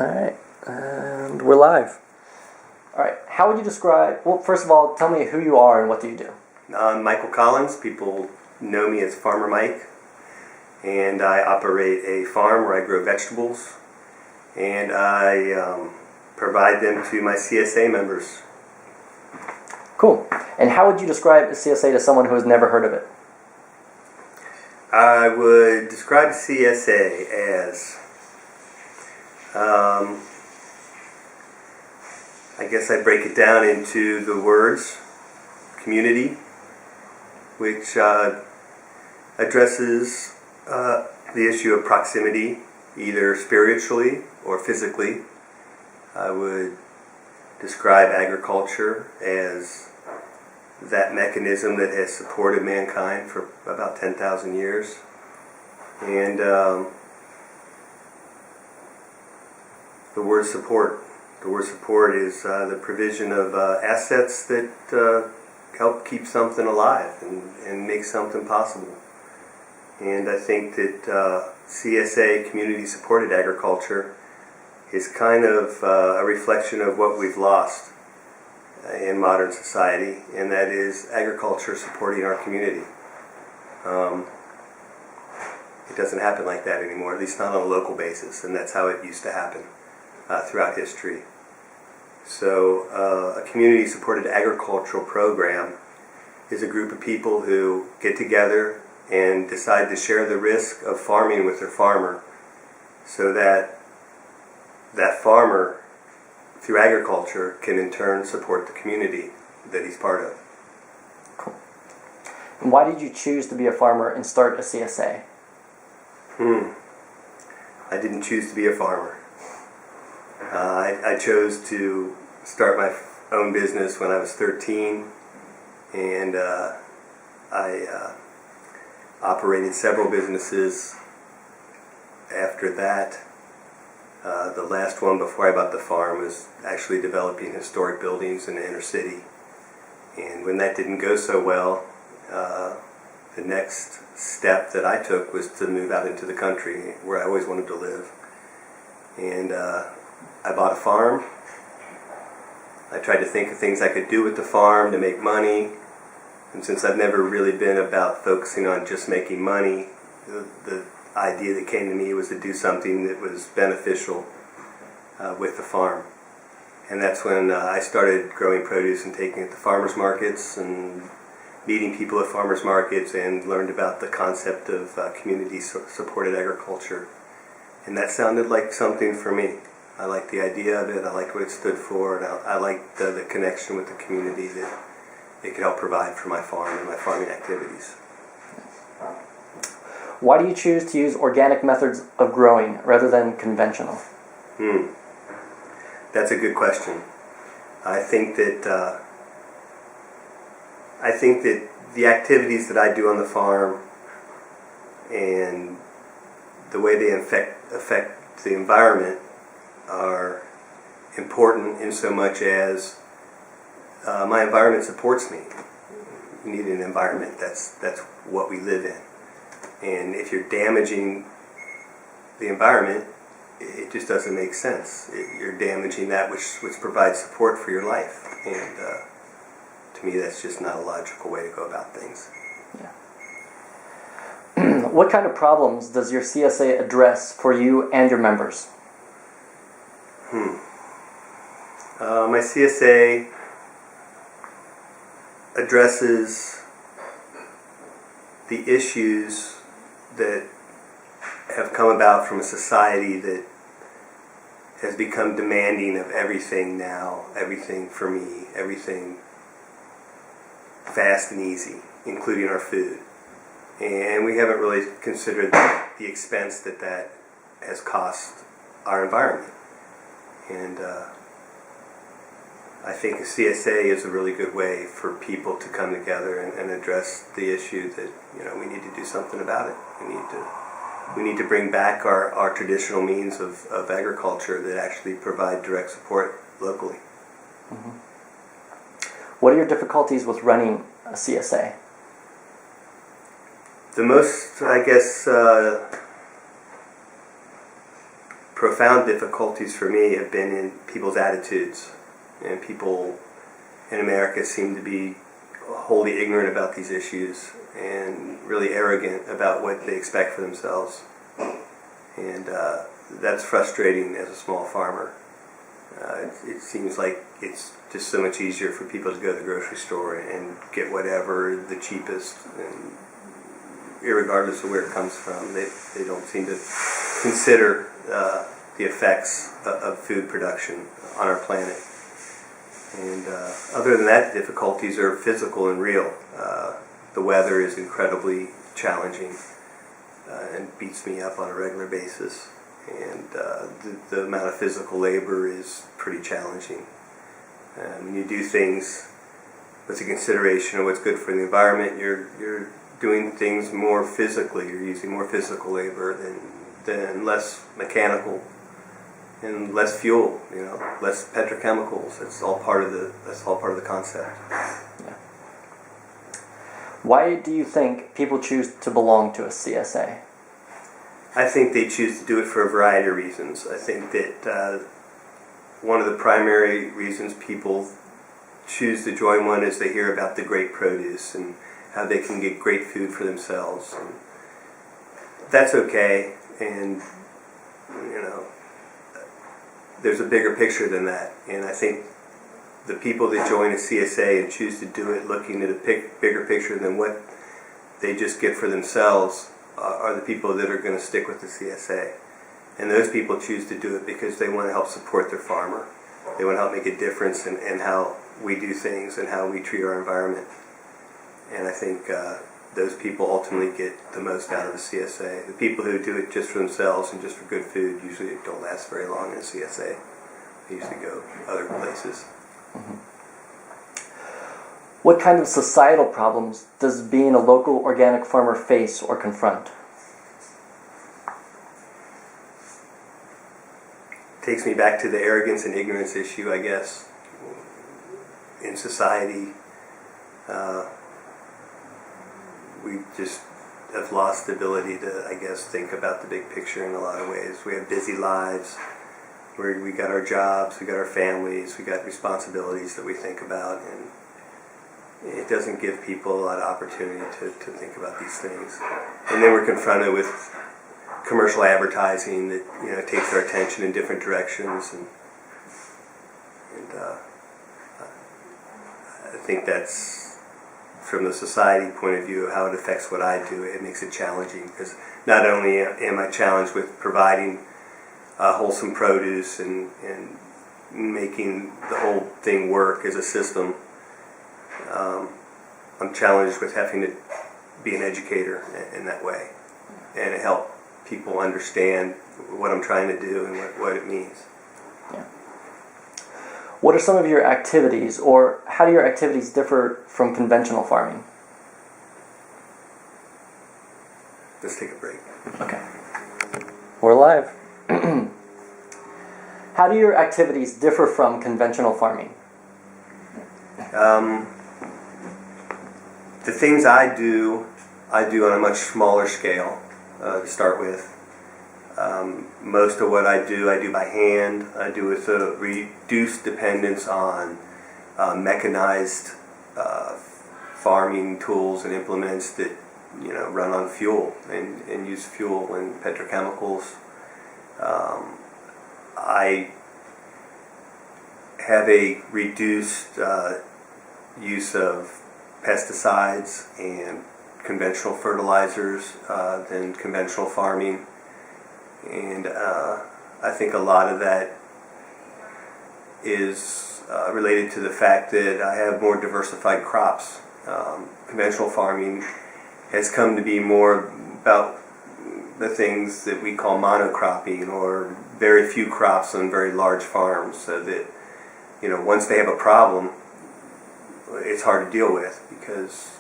All right, and we're live. All right, how would you describe, well, first of all, tell me who you are and what do you do? I'm Michael Collins. People know me as Farmer Mike, and I operate a farm where I grow vegetables, and I provide them to my CSA members. Cool. And how would you describe a CSA to someone who has never heard of it? I would describe CSA as, I guess I break it down into the words community, which addresses the issue of proximity, either spiritually or physically. I would describe agriculture as that mechanism that has supported mankind for about 10,000 years. And the word support. The word support is the provision of assets that help keep something alive and make something possible. And I think that CSA, community supported agriculture, is kind of a reflection of what we've lost in modern society, and that is agriculture supporting our community. It doesn't happen like that anymore, at least not on a local basis, and that's how it used to happen throughout history. So a community-supported agricultural program is a group of people who get together and decide to share the risk of farming with their farmer, so that that farmer, through agriculture, can in turn support the community that he's part of. Cool. And why did you choose to be a farmer and start a CSA? I didn't choose to be a farmer. I chose to start my own business when I was 13, and I operated several businesses after that. The last one before I bought the farm was actually developing historic buildings in the inner city. And when that didn't go so well, the next step that I took was to move out into the country where I always wanted to live. And I bought a farm. I tried to think of things I could do with the farm to make money. And since I've never really been about focusing on just making money, the idea that came to me was to do something that was beneficial with the farm. And that's when I started growing produce and taking it to farmers markets and meeting people at farmers markets, and learned about the concept of community supported agriculture. And that sounded like something for me. I liked the idea of it, I liked what it stood for, and I liked the connection with the community that it could help provide for my farm and my farming activities. Why do you choose to use organic methods of growing rather than conventional? That's a good question. I think that the activities that I do on the farm and the way they affect the environment are important in so much as my environment supports me. We need an environment. That's what we live in. And if you're damaging the environment, it just doesn't make sense. You're damaging that which provides support for your life. And to me, that's just not a logical way to go about things. Yeah. What kind of problems does your CSA address for you and your members? My CSA addresses the issues that have come about from a society that has become demanding of everything now, everything for me, everything fast and easy, including our food. And we haven't really considered the expense that has cost our environment. And I think a CSA is a really good way for people to come together and address the issue that, we need to do something about it. We need to bring back our traditional means of agriculture that actually provide direct support locally. Mm-hmm. What are your difficulties with running a CSA? The most, I guess, profound difficulties for me have been in people's attitudes. And people in America seem to be wholly ignorant about these issues and really arrogant about what they expect for themselves. And that's frustrating as a small farmer. It seems like it's just so much easier for people to go to the grocery store and get whatever the cheapest, and irregardless of where it comes from. They don't seem to consider the effects of food production on our planet. And other than that, difficulties are physical and real. The weather is incredibly challenging and beats me up on a regular basis. And the amount of physical labor is pretty challenging. When you do things with the consideration of what's good for the environment, you're doing things more physically. You're using more physical labor than less mechanical and less fuel. Less petrochemicals. That's all part of the concept. Yeah. Why do you think people choose to belong to a CSA? I think they choose to do it for a variety of reasons. I think that one of the primary reasons people choose to join one is they hear about the great produce and how they can get great food for themselves. And that's okay, and there's a bigger picture than that. And I think the people that join a CSA and choose to do it looking at a bigger picture than what they just get for themselves are the people that are going to stick with the CSA. And those people choose to do it because they want to help support their farmer. They want to help make a difference in how we do things and how we treat our environment. And I think those people ultimately get the most out of a CSA. The people who do it just for themselves and just for good food usually don't last very long in a CSA. They usually go other places. Mm-hmm. What kind of societal problems does being a local organic farmer face or confront? Takes me back to the arrogance and ignorance issue, I guess. In society, we just have lost the ability to, I guess, think about the big picture in a lot of ways. We have busy lives where we got our jobs, we got our families, we got responsibilities that we think about, and it doesn't give people a lot of opportunity to think about these things. And then we're confronted with commercial advertising that takes our attention in different directions, and I think that's, from the society point of view, how it affects what I do. It makes it challenging because not only am I challenged with providing wholesome produce and making the whole thing work as a system, I'm challenged with having to be an educator in that way and help people understand what I'm trying to do and what it means. Yeah. What are some of your activities, or how do your activities differ from conventional farming? Let's take a break. Okay. We're live. How do your activities differ from conventional farming? The things I do on a much smaller scale to start with. Most of what I do by hand. I do with a reduced dependence on mechanized farming tools and implements that run on fuel and use fuel and petrochemicals. I have a reduced use of pesticides and conventional fertilizers than conventional farming, and I think a lot of that is related to the fact that I have more diversified crops. Conventional farming has come to be more about the things that we call monocropping, or very few crops on very large farms, so that once they have a problem, it's hard to deal with because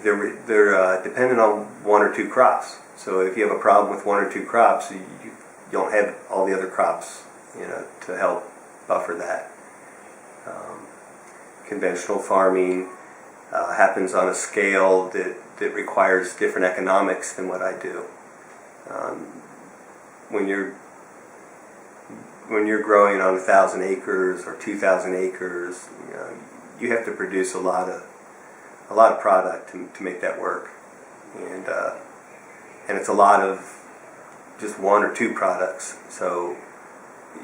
they're dependent on one or two crops. So if you have a problem with one or two crops, you don't have all the other crops to help buffer that. Conventional farming happens on a scale that requires different economics than what I do. when you're growing on 1,000 acres or 2,000 acres, you have to produce a lot of product to make that work, and it's a lot of just one or two products. So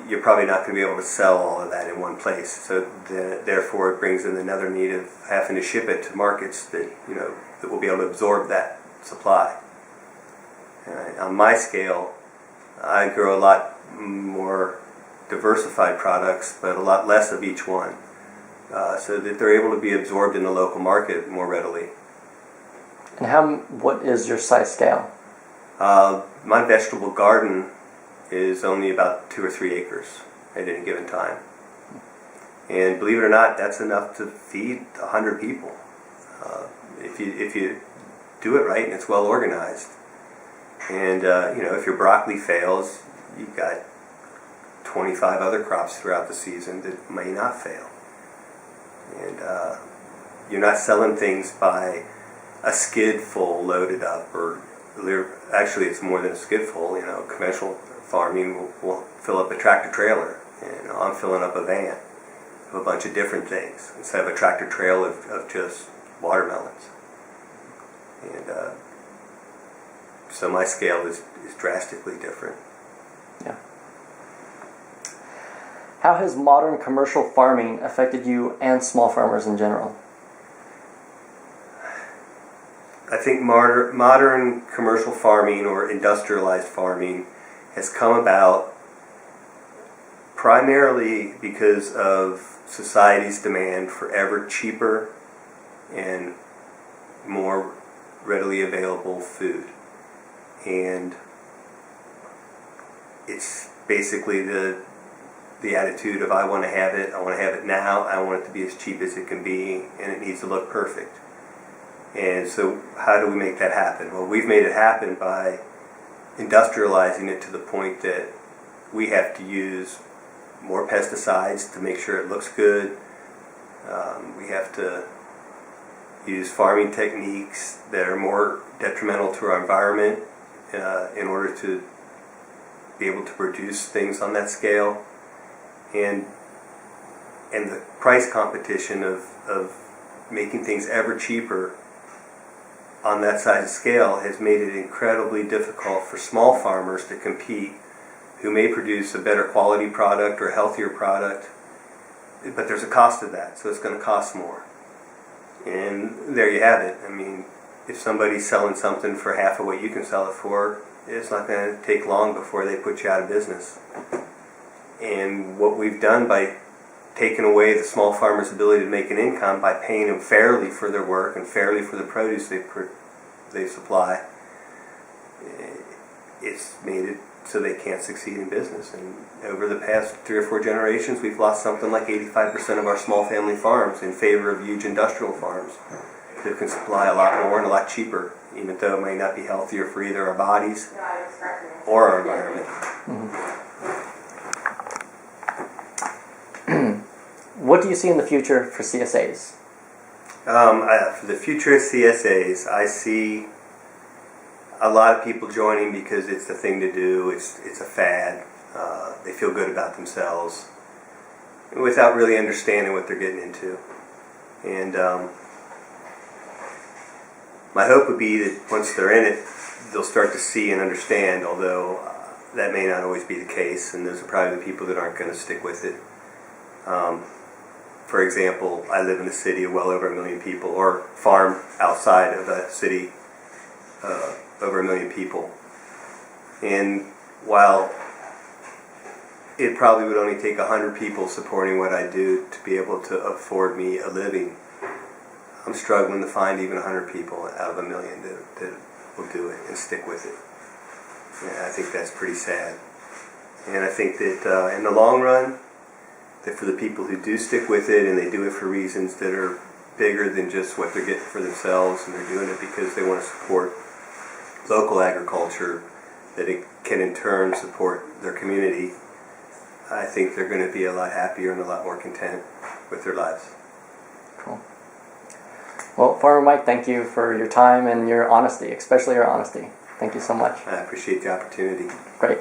you're probably not going to be able to sell all of that in one place. So therefore, it brings in another need of having to ship it to markets that that will be able to absorb that supply. On my scale, I grow a lot more diversified products, but a lot less of each one, so that they're able to be absorbed in the local market more readily. And what is your size scale? My vegetable garden is only about 2 or 3 acres at any given time. And believe it or not, that's enough to feed 100 people. If you do it right and it's well organized. And if your broccoli fails, you've got 25 other crops throughout the season that may not fail. And you're not selling things by a skid full loaded up, or actually it's more than a skid full. Conventional farming will fill up a tractor trailer, and I'm filling up a van of a bunch of different things instead of a tractor trailer of just watermelons. And so my scale is drastically different. Yeah. How has modern commercial farming affected you and small farmers in general? I think modern commercial farming or industrialized farming has come about primarily because of society's demand for ever cheaper and more readily available food. And it's basically the attitude of I want to have it now, I want it to be as cheap as it can be, and it needs to look perfect. And so how do we make that happen? Well, we've made it happen by industrializing it to the point that we have to use more pesticides to make sure it looks good. We have to use farming techniques that are more detrimental to our environment in order to be able to produce things on that scale. And the price competition of making things ever cheaper on that size of scale has made it incredibly difficult for small farmers to compete who may produce a better quality product or a healthier product, but there's a cost to that, so it's going to cost more. And there you have it. I mean, if somebody's selling something for half of what you can sell it for, it's not going to take long before they put you out of business. And what we've done by taking away the small farmer's ability to make an income by paying them fairly for their work and fairly for the produce they supply, it's made it so they can't succeed in business. And over the past 3 or 4 generations, we've lost something like 85% of our small family farms in favor of huge industrial farms that can supply a lot more and a lot cheaper, even though it may not be healthier for either our bodies or our environment. What do you see in the future for CSAs? For the future of CSAs, I see a lot of people joining because it's the thing to do. It's a fad. They feel good about themselves without really understanding what they're getting into. And my hope would be that once they're in it, they'll start to see and understand, although that may not always be the case, and those are probably the people that aren't going to stick with it. For example, I live in a city of well over 1 million people, or farm outside of a city over 1 million people. And while it probably would only take 100 people supporting what I do to be able to afford me a living, I'm struggling to find even 100 people out of 1 million that will do it and stick with it. And I think that's pretty sad. And I think that in the long run, that for the people who do stick with it and they do it for reasons that are bigger than just what they're getting for themselves, and they're doing it because they want to support local agriculture, that it can in turn support their community, I think they're going to be a lot happier and a lot more content with their lives. Cool. Well, Farmer Mike, thank you for your time and your honesty, especially your honesty. Thank you so much. I appreciate the opportunity. Great.